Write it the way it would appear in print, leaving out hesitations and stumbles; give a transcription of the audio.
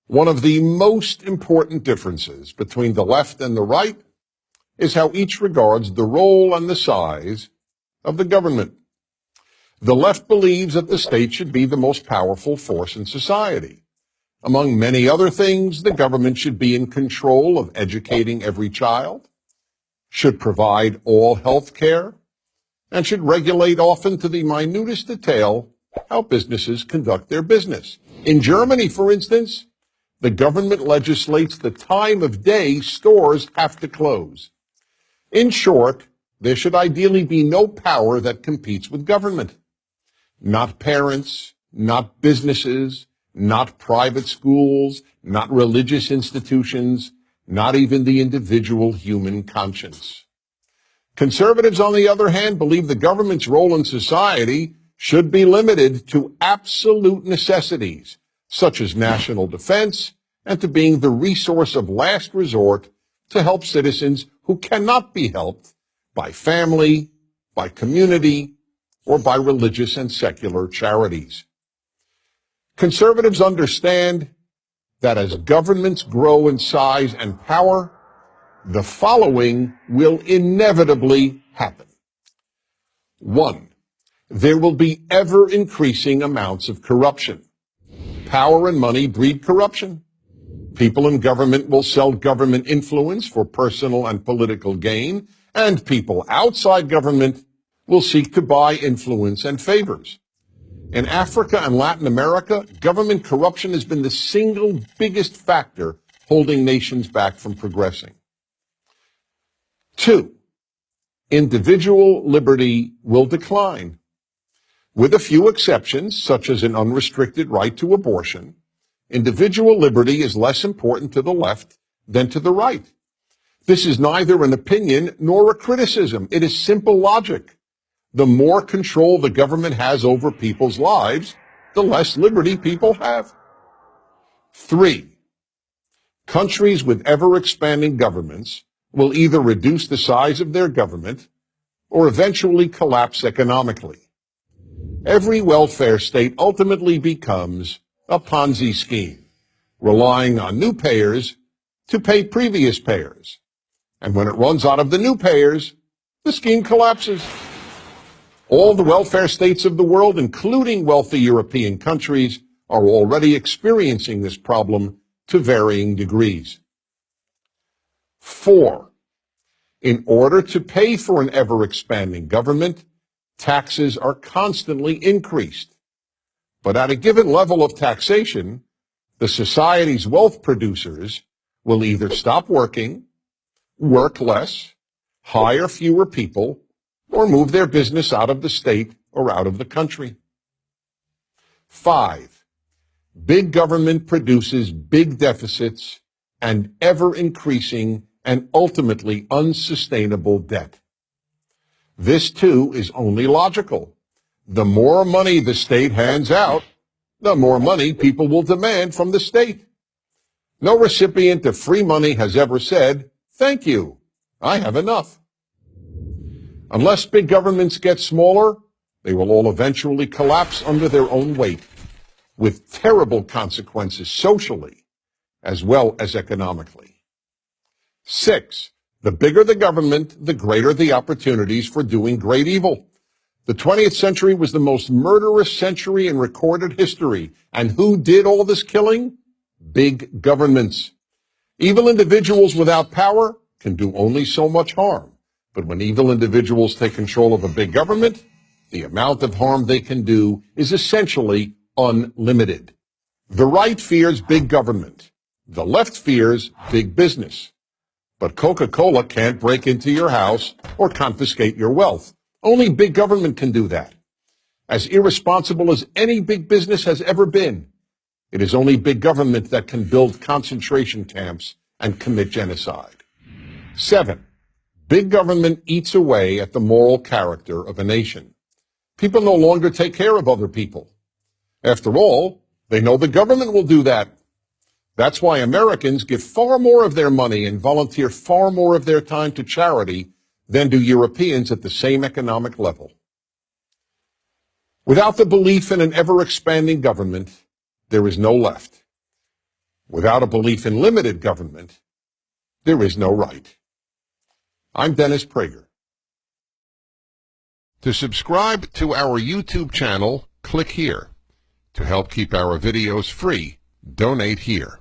One of the most important differences between the left and the right is how each regards the role and the size of the government. The left believes that the state should be the most powerful force in society. Among many other things, the government should be in control of educating every child, should provide all health care, and should regulate often to the minutest detail how businesses conduct their business. In Germany, for instance, the government legislates the time of day stores have to close. In short, there should ideally be no power that competes with government. Not parents, not businesses, not private schools, not religious institutions, not even the individual human conscience. Conservatives, on the other hand, believe the government's role in society should be limited to absolute necessities, such as national defense, and to being the resource of last resort to help citizens who cannot be helped by family, by community, or by religious and secular charities. Conservatives understand that as governments grow in size and power, the following will inevitably happen. 1. There will be ever-increasing amounts of corruption. Power and money breed corruption. People in government will sell government influence for personal and political gain, and people outside government will seek to buy influence and favors. In Africa and Latin America, government corruption has been the single biggest factor holding nations back from progressing. 2. Individual liberty will decline. With a few exceptions, such as an unrestricted right to abortion, individual liberty is less important to the left than to the right. This is neither an opinion nor a criticism. It is simple logic. The more control the government has over people's lives, the less liberty people have. 3. Countries with ever-expanding governments will either reduce the size of their government or eventually collapse economically. Every welfare state ultimately becomes a Ponzi scheme, relying on new payers to pay previous payers. And when it runs out of the new payers, the scheme collapses. All the welfare states of the world, including wealthy European countries, are already experiencing this problem to varying degrees. 4. In order to pay for an ever-expanding government, taxes are constantly increased. But at a given level of taxation, the society's wealth producers will either stop working, work less, hire fewer people, or move their business out of the state or out of the country. 5. Big government produces big deficits and ever-increasing and ultimately unsustainable debt. This, too, is only logical. The more money the state hands out, the more money people will demand from the state. No recipient of free money has ever said, "Thank you, I have enough." Unless big governments get smaller, they will all eventually collapse under their own weight, with terrible consequences socially as well as economically. 6. The bigger the government, the greater the opportunities for doing great evil. The 20th century was the most murderous century in recorded history. And who did all this killing? Big governments. Evil individuals without power can do only so much harm. But when evil individuals take control of a big government, the amount of harm they can do is essentially unlimited. The right fears big government. The left fears big business. But Coca-Cola can't break into your house or confiscate your wealth. Only big government can do that. As irresponsible as any big business has ever been, it is only big government that can build concentration camps and commit genocide. 7. Big government eats away at the moral character of a nation. People no longer take care of other people. After all, they know the government will do that. That's why Americans give far more of their money and volunteer far more of their time to charity than do Europeans at the same economic level. Without the belief in an ever-expanding government, there is no left. Without a belief in limited government, there is no right. I'm Dennis Prager. To subscribe to our YouTube channel, click here. To help keep our videos free, donate here.